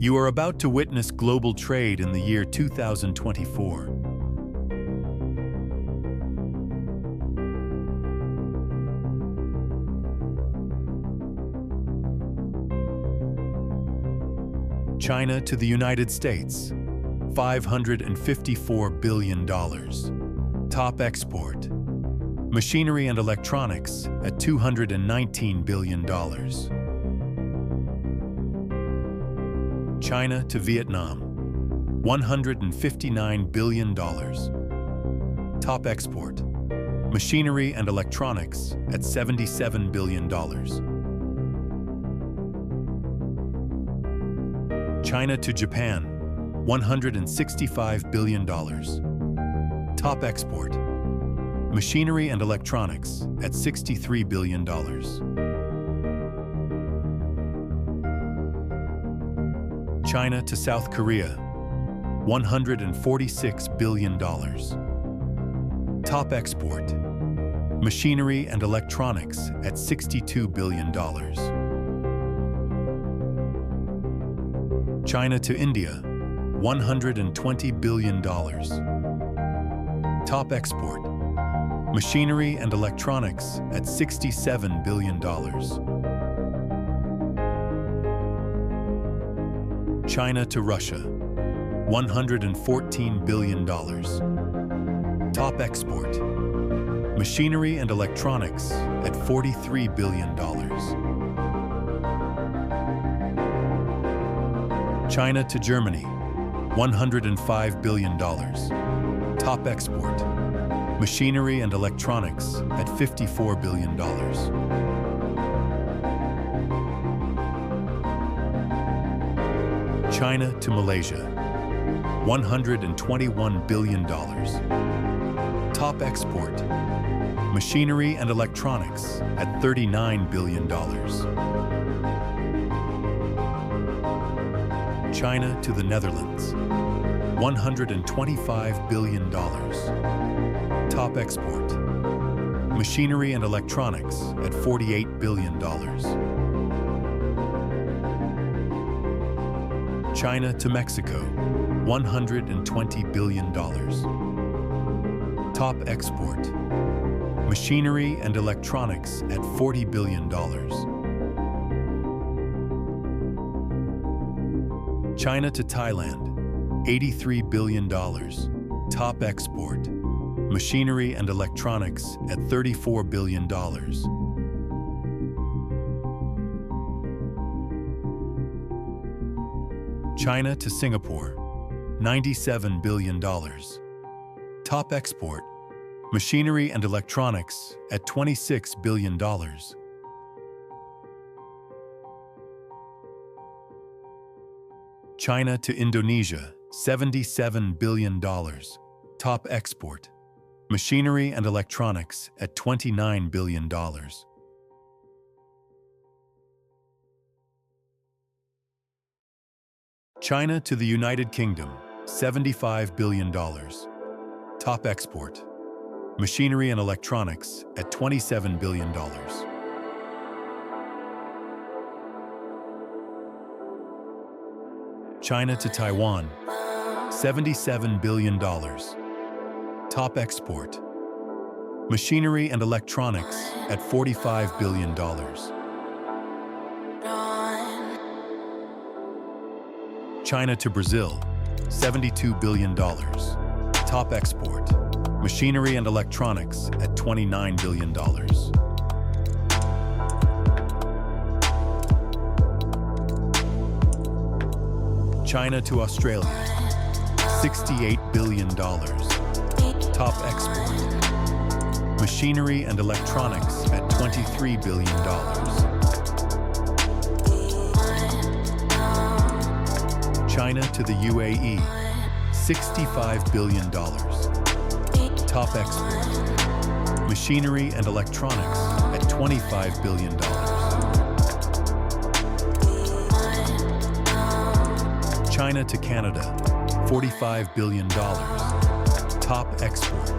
You are about to witness global trade in the year 2024. China to the United States, $554 billion. Top export. Machinery and electronics at $219 billion. China to Vietnam, $159 billion. Top export. Machinery and electronics at $77 billion. China to Japan, $165 billion. Top export. Machinery and electronics at $63 billion. China to South Korea, $146 billion. Top export. Machinery and electronics at $62 billion. China to India, $120 billion. Top export. Machinery and electronics at $67 billion. China to Russia, $114 billion. Top export. Machinery and electronics at $43 billion. China to Germany, $105 billion. Top export. Machinery and electronics at $54 billion. China to Malaysia, $121 billion. Top export. Machinery and electronics at $39 billion. China to the Netherlands, $125 billion. Top export. Machinery and electronics at $48 billion. China to Mexico, $120 billion. Top export. Machinery and electronics at $40 billion. China to Thailand, $83 billion. Top export. Machinery and electronics at $34 billion. China to Singapore, $97 billion. Top export. Machinery and electronics at $26 billion. China to Indonesia, $77 billion. Top export. Machinery and electronics at $29 billion. China to the United Kingdom, $75 billion. Top export. Machinery and electronics at $27 billion. China to Taiwan, $77 billion. Top export. Machinery and electronics at $45 billion. China to Brazil, $72 billion. Top export. Machinery and electronics at $29 billion. China to Australia, $68 billion. Top export. Machinery and electronics at $23 billion. China to the UAE, $65 billion. Top export. Machinery and electronics at $25 billion. China to Canada, $45 billion. Top export.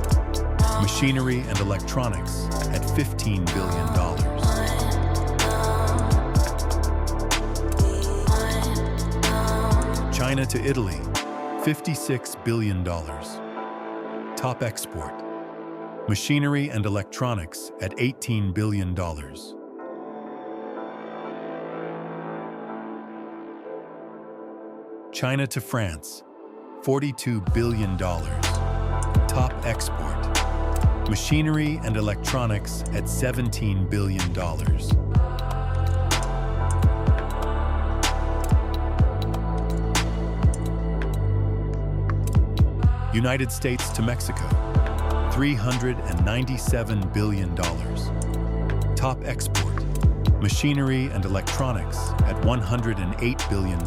Machinery and electronics at $15 billion. China to Italy, $56 billion. Top export. Machinery and electronics at $18 billion. China to France, $42 billion. Top export. Machinery and electronics at $17 billion. United States to Mexico, $397 billion. Top export. Machinery and electronics at $108 billion.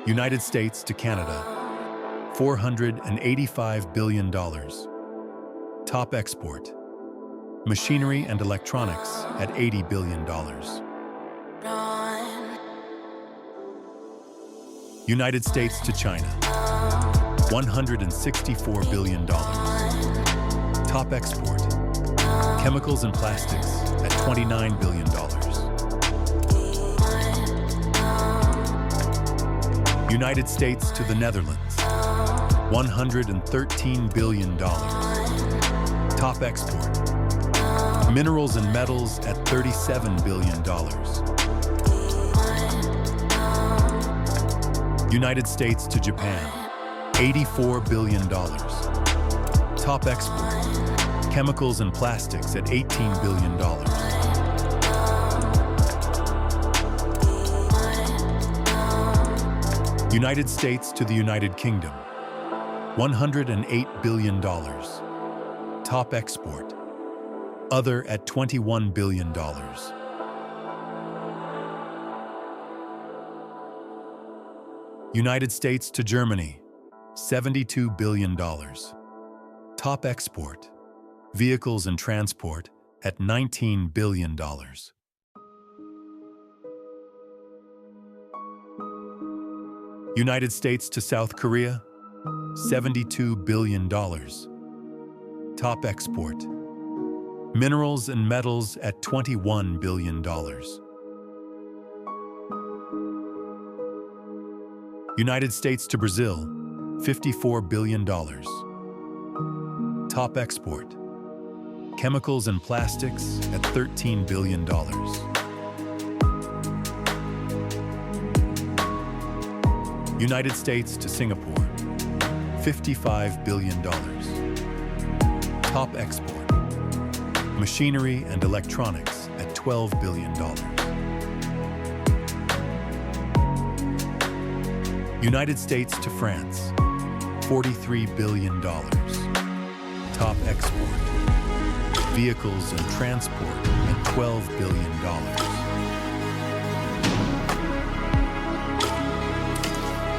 United States to Canada, $485 billion. Top export. Machinery and electronics at $80 billion. United States to China, $164 billion. Top export. Chemicals and plastics at $29 billion. United States to the Netherlands, $113 billion. Top export. Minerals and metals at $37 billion. United States to Japan, $84 billion. Top export. Chemicals and plastics at $18 billion. United States to the United Kingdom, $108 billion. Top export. Other at $21 billion. United States to Germany, $72 billion. Top export. Vehicles and transport at $19 billion. United States to South Korea, $72 billion. Top export. Minerals and metals at $21 billion. United States to Brazil, $54 billion. Top export. Chemicals and plastics at $13 billion. United States to Singapore, $55 billion. Top export. Machinery and electronics at $12 billion. United States to France, $43 billion. Top export. Vehicles and transport at $12 billion.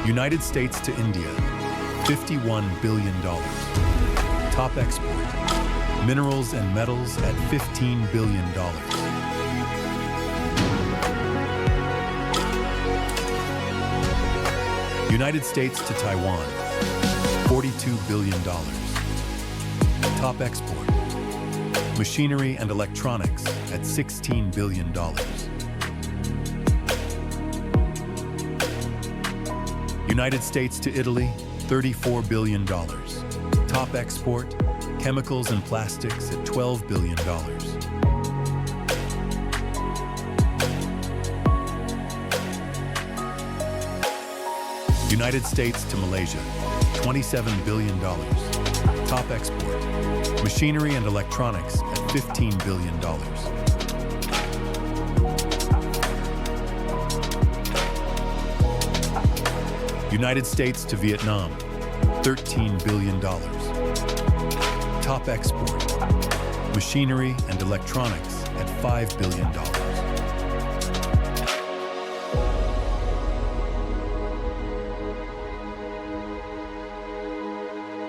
United States to India, $51 billion. Top export. Minerals and metals at $15 billion. United States to Taiwan, $42 billion. Top export. Machinery and electronics at $16 billion. United States to Italy, $34 billion. Top export. Chemicals and plastics at $12 billion. United States to Malaysia, $27 billion. Top export. Machinery and electronics at $15 billion. United States to Vietnam, $13 billion. Top export. Machinery and electronics at $5 billion.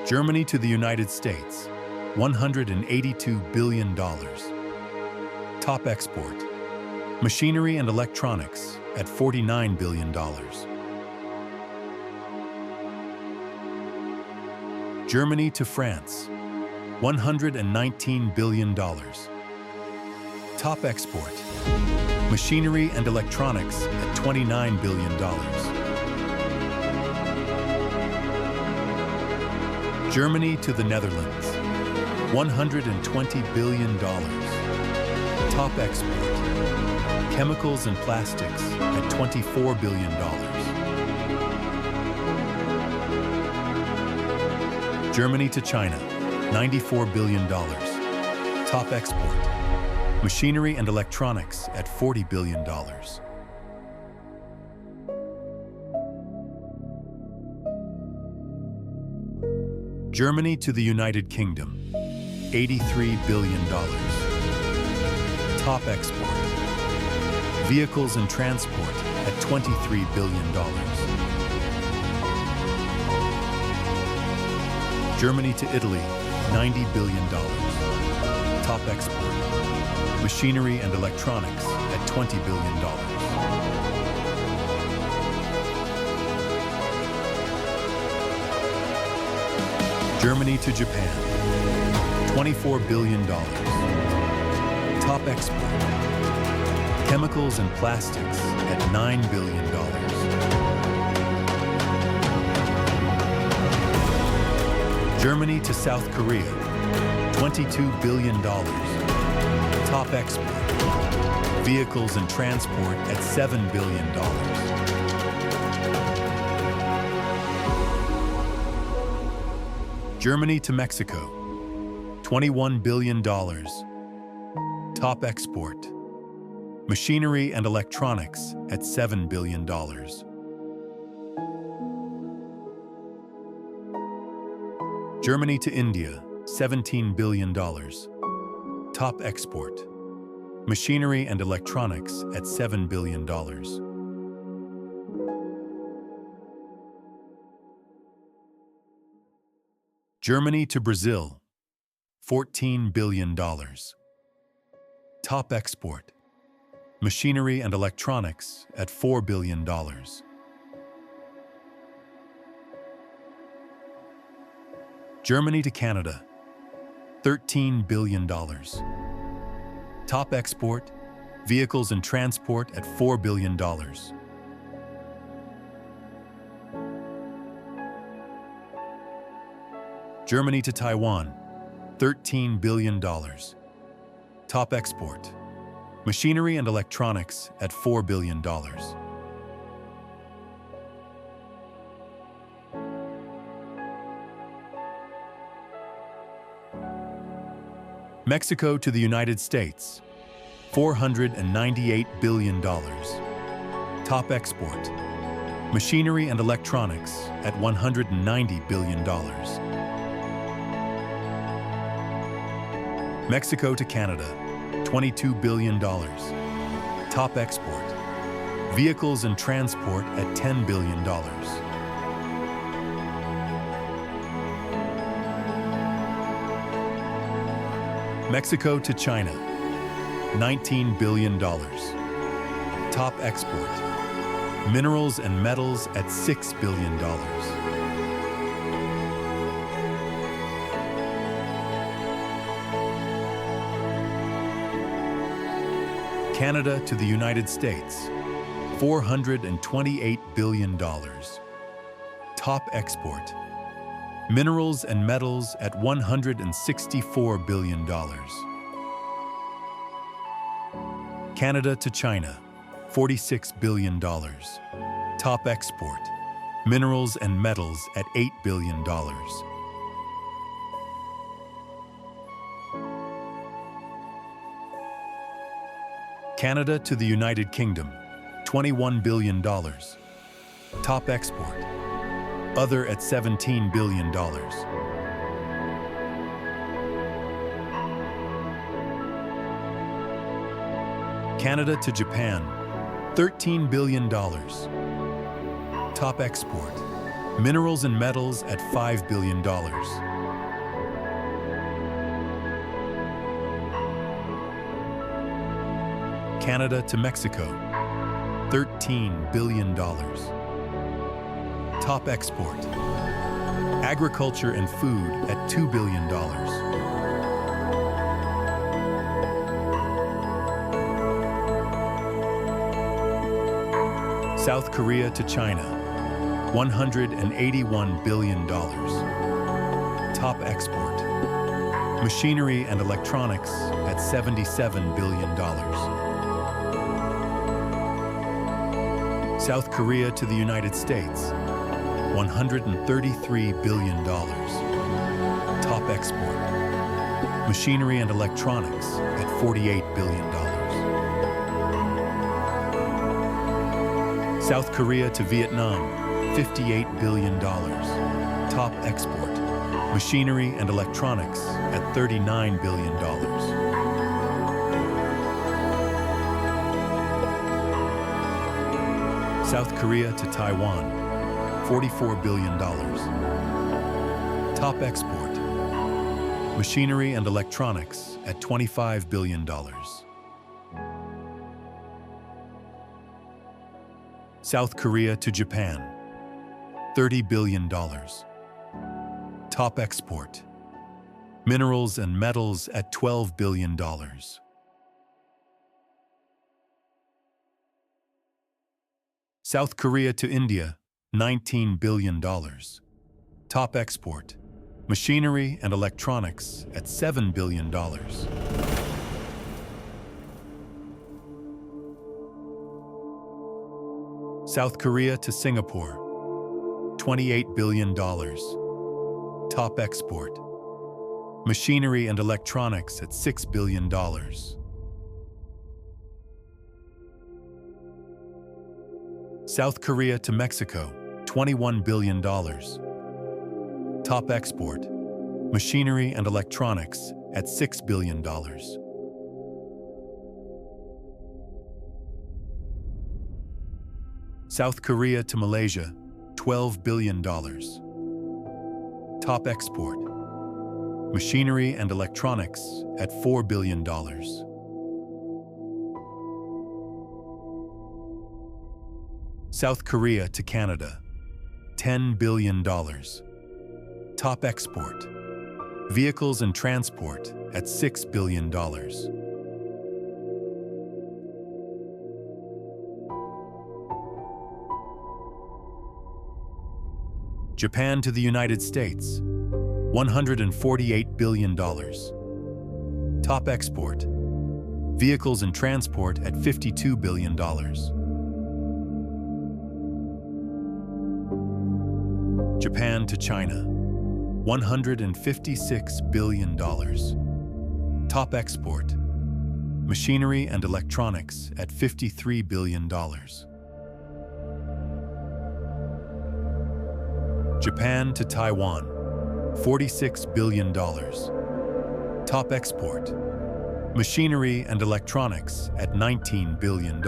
Germany to the United States, $182 billion. Top export. Machinery and electronics at $49 billion. Germany to France, $119 billion. Top export. Machinery and electronics at $29 billion. Germany to the Netherlands, $120 billion. Top export, chemicals and plastics at $24 billion. Germany to China, $94 billion. Top export, machinery and electronics at $40 billion. Germany to the United Kingdom, $83 billion. Top export, vehicles and transport at $23 billion. Germany to Italy, $90 billion. Top export, machinery and electronics at $20 billion. Germany to Japan, $24 billion. Top export, chemicals and plastics at $9 billion. Germany to South Korea, $22 billion. Top export, vehicles and transport at $7 billion. Germany to Mexico, $21 billion. Top export, machinery and electronics at $7 billion. Germany to India, $17 billion. Top export, machinery and electronics at $7 billion. Germany to Brazil, $14 billion. Top export, machinery and electronics at $4 billion. Germany to Canada, $13 billion. Top export, vehicles and transport at $4 billion. Germany to Taiwan, $13 billion. Top export, machinery and electronics at $4 billion. Mexico to the United States, $498 billion. Top export, machinery and electronics at $190 billion. Mexico to Canada, $22 billion. Top export, vehicles and transport at $10 billion. Mexico to China, $19 billion. Top export, minerals and metals at $6 billion. Canada to the United States, $428 billion. Top export, minerals and metals at $164 billion. Canada to China, $46 billion. Top export, minerals and metals at $8 billion. Canada to the United Kingdom, $21 billion. Top export, other at $17 billion. Canada to Japan, $13 billion. Top export, minerals and metals at $5 billion. Canada to Mexico, $13 billion. Top export, agriculture and food at $2 billion. South Korea to China, $181 billion. Top export. Machinery and electronics at $77 billion. South Korea to the United States, $133 billion. Top export. Machinery and electronics at $48 billion. South Korea to Vietnam, $58 billion. Top export. Machinery and electronics at $39 billion. South Korea to Taiwan, $44 billion. Top export. Machinery and electronics at $25 billion. South Korea to Japan, $30 billion. Top export. Minerals and metals at $12 billion. South Korea to India, $19 billion. Top export. Machinery and electronics at $7 billion. South Korea to Singapore, $28 billion. Top export. Machinery and electronics at $6 billion. South Korea to Mexico, $21 billion. Top export. Machinery and electronics at $6 billion. South Korea to Malaysia, $12 billion. Top export. Machinery and electronics at $4 billion. South Korea to Canada, $10 billion. Top export. Vehicles and transport at $6 billion. Japan to the United States, $148 billion. Top export. Vehicles and transport at $52 billion. Japan to China, $156 billion. Top export. Machinery and electronics at $53 billion. Japan to Taiwan, $46 billion. Top export. Machinery and electronics at $19 billion.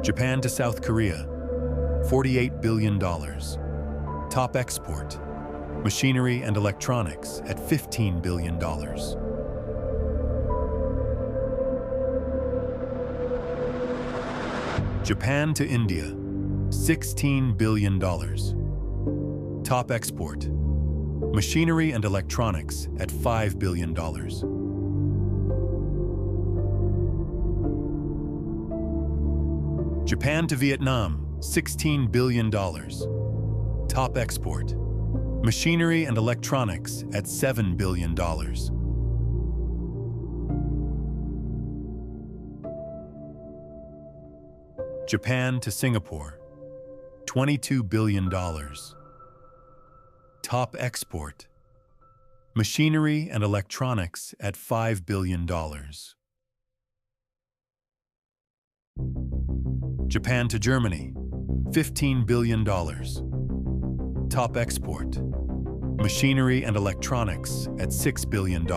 Japan to South Korea, $48 billion. Top export. Machinery and electronics at $15 billion. Japan to India, $16 billion. Top export. Machinery and electronics at $5 billion. Japan to Vietnam, $16 billion. Top export. Machinery and electronics at $7 billion. Japan to Singapore, $22 billion. Top export. Machinery and electronics at $5 billion. Japan to Germany, $15 billion. Top export. Machinery and electronics at $6 billion.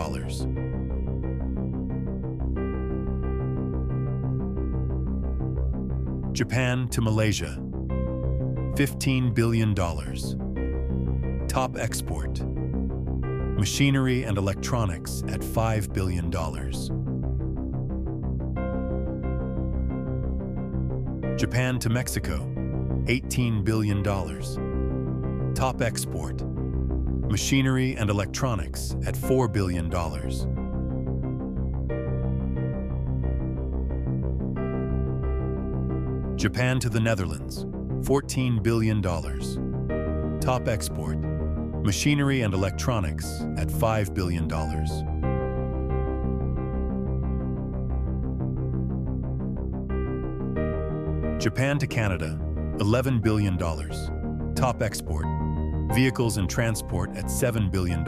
Japan to Malaysia, $15 billion. Top export. Machinery and electronics at $5 billion. Japan to Mexico, $18 billion. Top export. Machinery and electronics at $4 billion. Japan to the Netherlands, $14 billion. Top export, machinery and electronics at $5 billion. Japan to Canada, $11 billion. Top export, vehicles and transport at $7 billion.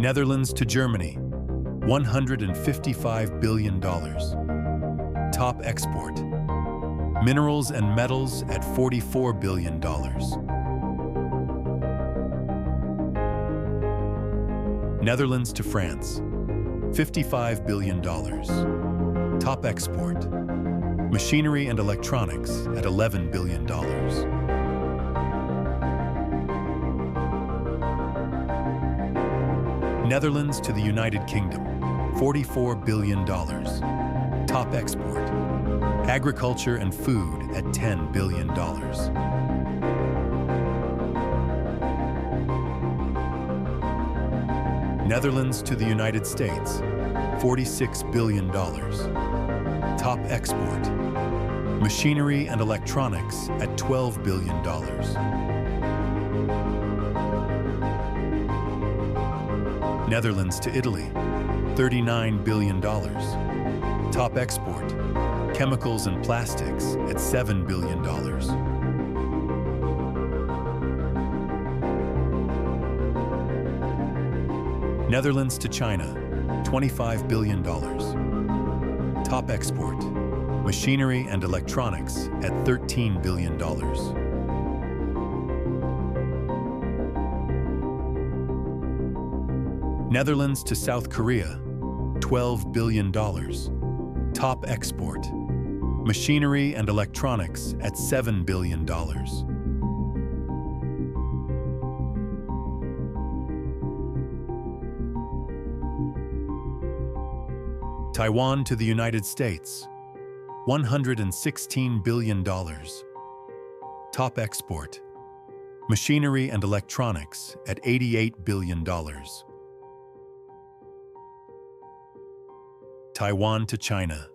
Netherlands to Germany, $155 billion. Top export, minerals and metals at $44 billion. Netherlands to France, $55 billion. Top export, machinery and electronics at $11 billion. Netherlands to the United Kingdom, $44 billion. Top export, agriculture and food at $10 billion. Netherlands to the United States, $46 billion. Top export, machinery and electronics at $12 billion. Netherlands to Italy, $39 billion. Top export, chemicals and plastics at $7 billion. Netherlands to China, $25 billion. Top export, machinery and electronics at $13 billion. Netherlands to South Korea, $12 billion. Top export, machinery and electronics at $7 billion. Taiwan to the United States, $116 billion. Top export, machinery and electronics at $88 billion. Taiwan to China,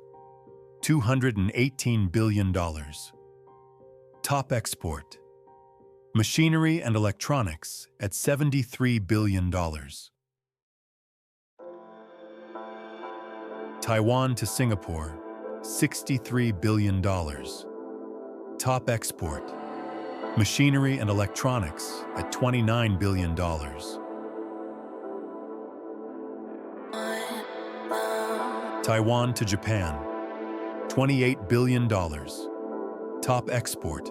$218 billion. Top export, machinery and electronics at $73 billion. Taiwan to Singapore, $63 billion. Top export, machinery and electronics at $29 billion. Taiwan to Japan, $28 billion. Top export,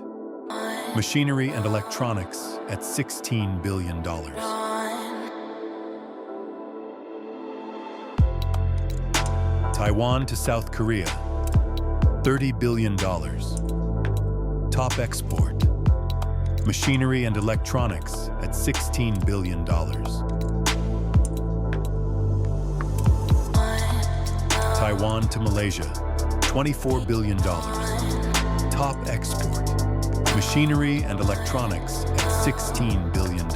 machinery and electronics at $16 billion. Taiwan to South Korea, $30 billion. Top export, machinery and electronics at $16 billion. Taiwan to Malaysia, $24 billion. Top export, machinery and electronics at $16 billion.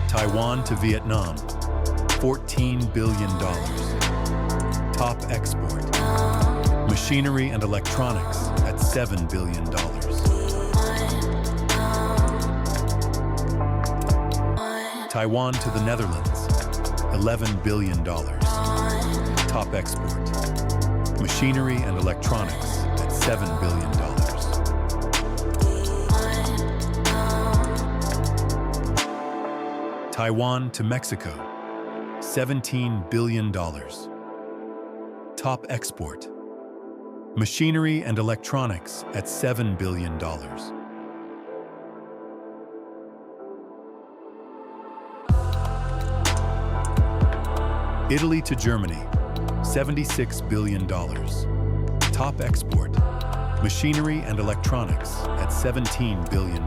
Taiwan to Vietnam, $14 billion. Top export, machinery and electronics at $7 billion. Taiwan to the Netherlands, $11 billion. Top export, machinery and electronics at $7 billion. Taiwan to Mexico, $17 billion. Top export, machinery and electronics at $7 billion. Italy to Germany, $76 billion. Top export, machinery and electronics at $17 billion.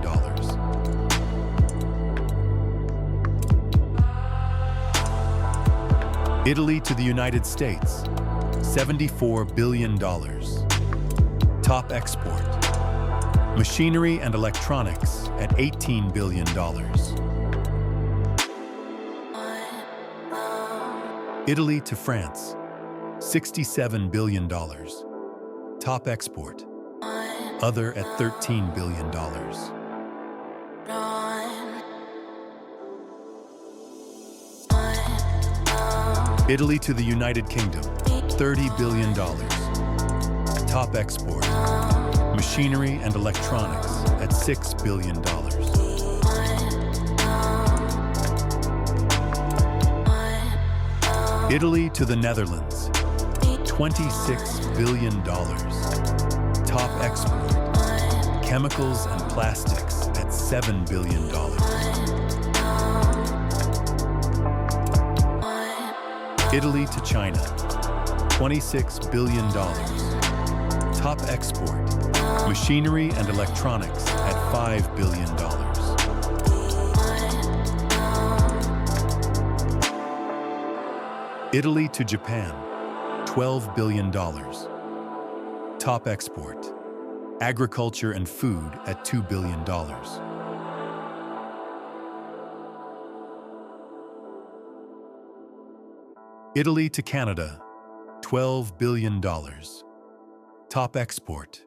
Italy to the United States, $74 billion. Top export. Machinery and electronics at $18 billion. Italy to France, $67 billion. Top export. Other at $13 billion. Italy to the United Kingdom, $30 billion. Top export. Machinery and electronics at $6 billion. Italy to the Netherlands, $26 billion. Top export. Chemicals and plastics at $7 billion. Italy to China, $26 billion. Top export. Machinery and electronics at $5 billion. Italy to Japan, $12 billion. Top export. Agriculture and food at $2 billion. Italy to Canada, $12 billion. Top export.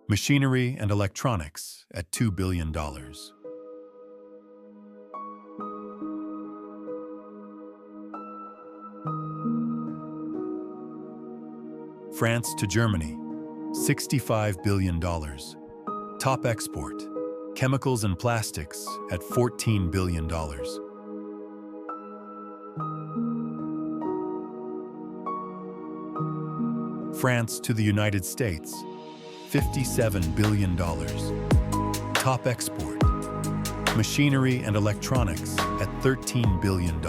Machinery and electronics at $2 billion. France to Germany, $65 billion. Top export. Chemicals and plastics at $14 billion. France to the United States, $57 billion. Top export. Machinery and electronics at $13 billion.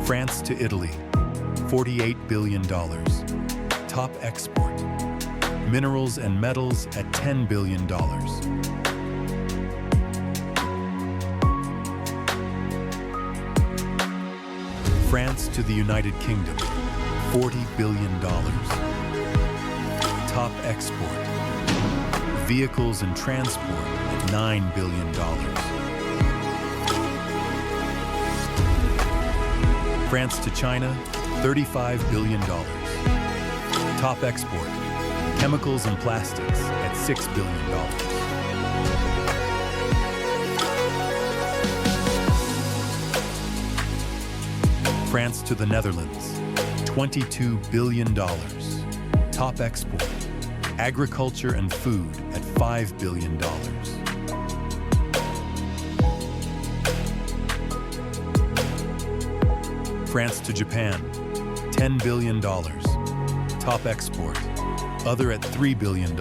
France to Italy, $48 billion. Top export. Minerals and metals at $10 billion. France to the United Kingdom, $40 billion. Top export. Vehicles and transport at $9 billion. France to China, $35 billion. Top export. Chemicals and plastics at $6 billion. France to the Netherlands, $22 billion. Top export. Agriculture and food at $5 billion. France to Japan, $10 billion. Top export. Other at $3 billion.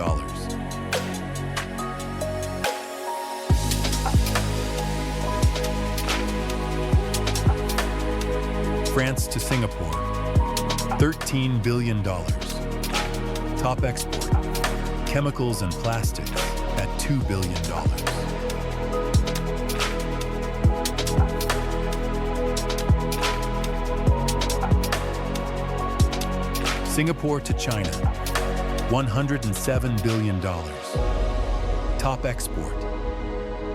France to Singapore, $13 billion. Top export. Chemicals and plastics at $2 billion. Singapore to China, $107 billion. Top export.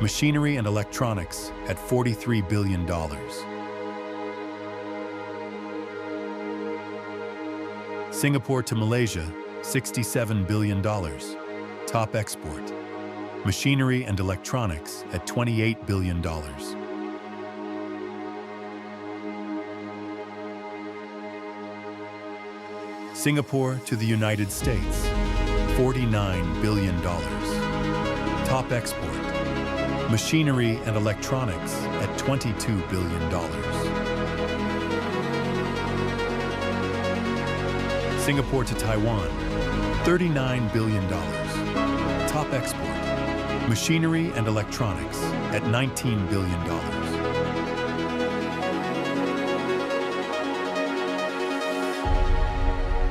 Machinery and electronics at $43 billion. Singapore to Malaysia, $67 billion. Top export. Machinery and electronics at $28 billion. Singapore to the United States, $49 billion. Top export. Machinery and electronics at $22 billion. Singapore to Taiwan, $39 billion. Top export. Machinery and electronics at $19 billion.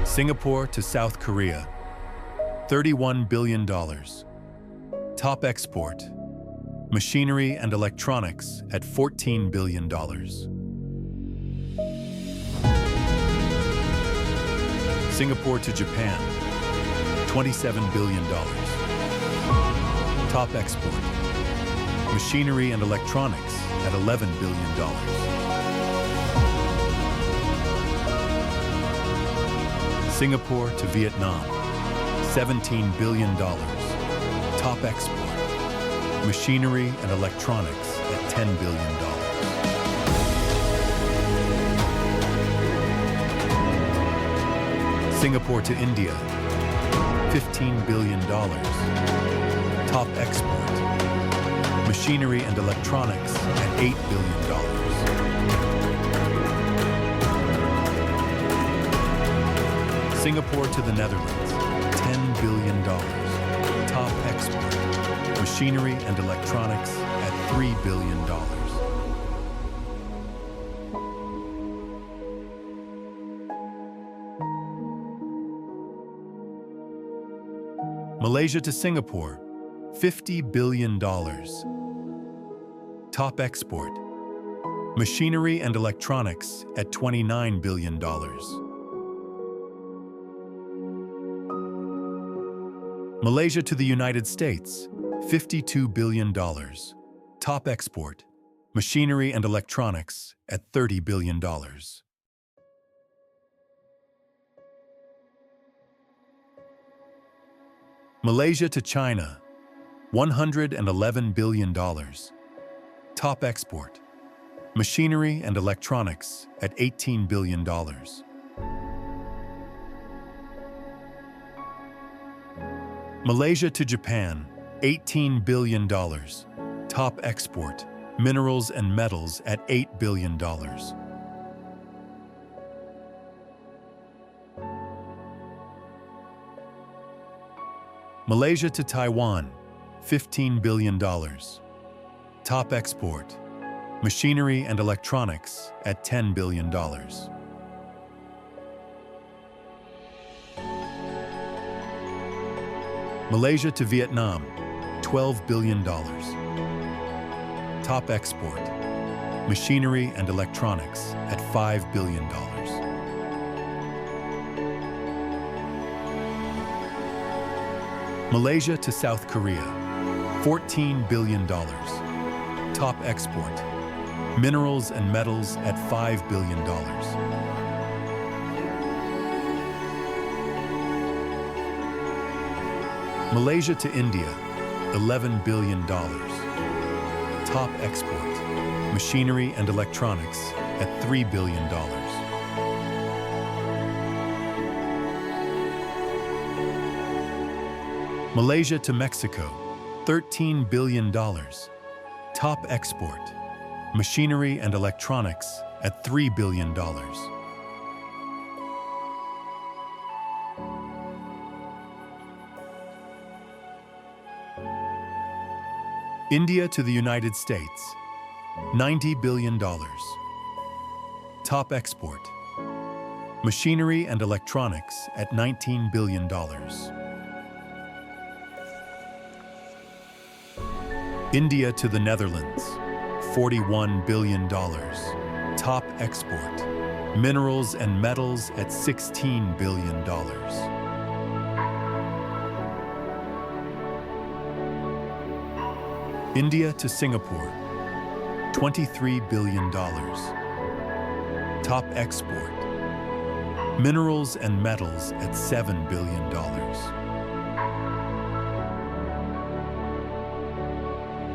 Singapore to South Korea, $31 billion. Top export. Machinery and electronics at $14 billion. Singapore to Japan, $27 billion. Top export, machinery and electronics at $11 billion. Singapore to Vietnam, $17 billion. Top export, machinery and electronics at $10 billion. Singapore to India, $15 billion. Top export, machinery and electronics at $8 billion. Singapore to the Netherlands, $10 billion. Top export, machinery and electronics at $3 billion. Malaysia to Singapore, $50 billion. Top export, machinery and electronics at $29 billion. Malaysia to the United States, $52 billion. Top export, machinery and electronics at $30 billion. Malaysia to China, $111 billion. Top export, machinery and electronics at $18 billion. Malaysia to Japan, $18 billion. Top export, minerals and metals at $8 billion. Malaysia to Taiwan, $15 billion. Top export, machinery and electronics at $10 billion. Malaysia to Vietnam, $12 billion. Top export, machinery and electronics at $5 billion. Malaysia to South Korea, $14 billion. Top export, minerals and metals at $5 billion. Malaysia to India, $11 billion. Top export, machinery and electronics at $3 billion. Malaysia to Mexico, $13 billion. Top export, machinery and electronics at $3 billion. India to the United States, $90 billion. Top export, machinery and electronics at $19 billion. India to the Netherlands, $41 billion. Top export, minerals and metals at $16 billion. India to Singapore, $23 billion. Top export, minerals and metals at $7 billion.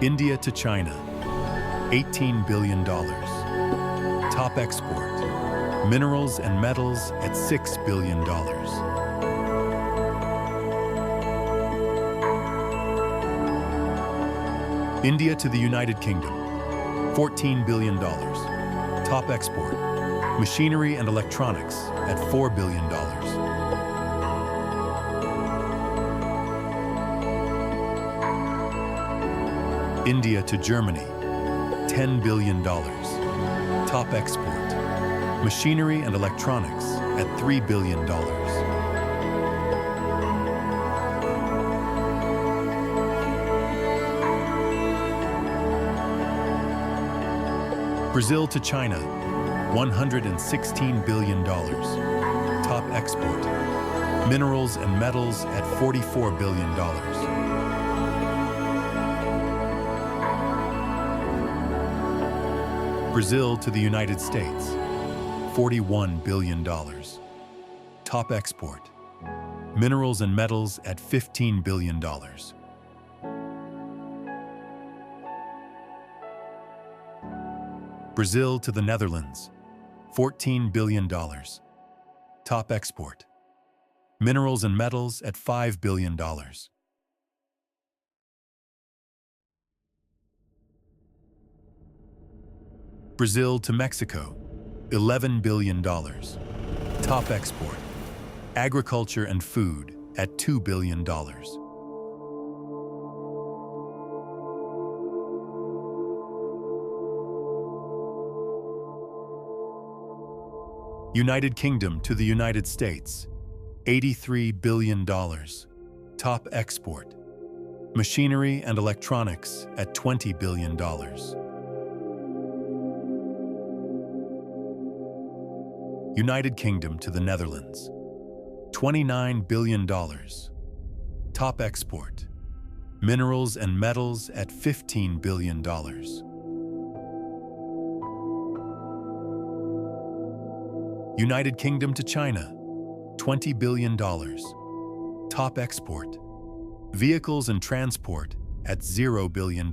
India to China, $18 billion. Top export, minerals and metals at $6 billion. India to the United Kingdom, $14 billion. Top export, machinery and electronics at $4 billion. India to Germany, $10 billion. Top export, machinery and electronics at $3 billion. Brazil to China, $116 billion. top export. Minerals and metals at $44 billion. Brazil to the United States, $41 billion. Top export. Minerals and metals at $15 billion. Brazil to the Netherlands, $14 billion. Top export. Minerals and metals at $5 billion. Brazil to Mexico, $11 billion. Top export. Agriculture and food at $2 billion. United Kingdom to the United States, $83 billion. Top export. Machinery and electronics at $20 billion. United Kingdom to the Netherlands, $29 billion. Top export. Minerals and metals at $15 billion. United Kingdom to China, $20 billion. Top export. Vehicles and transport at $0 billion.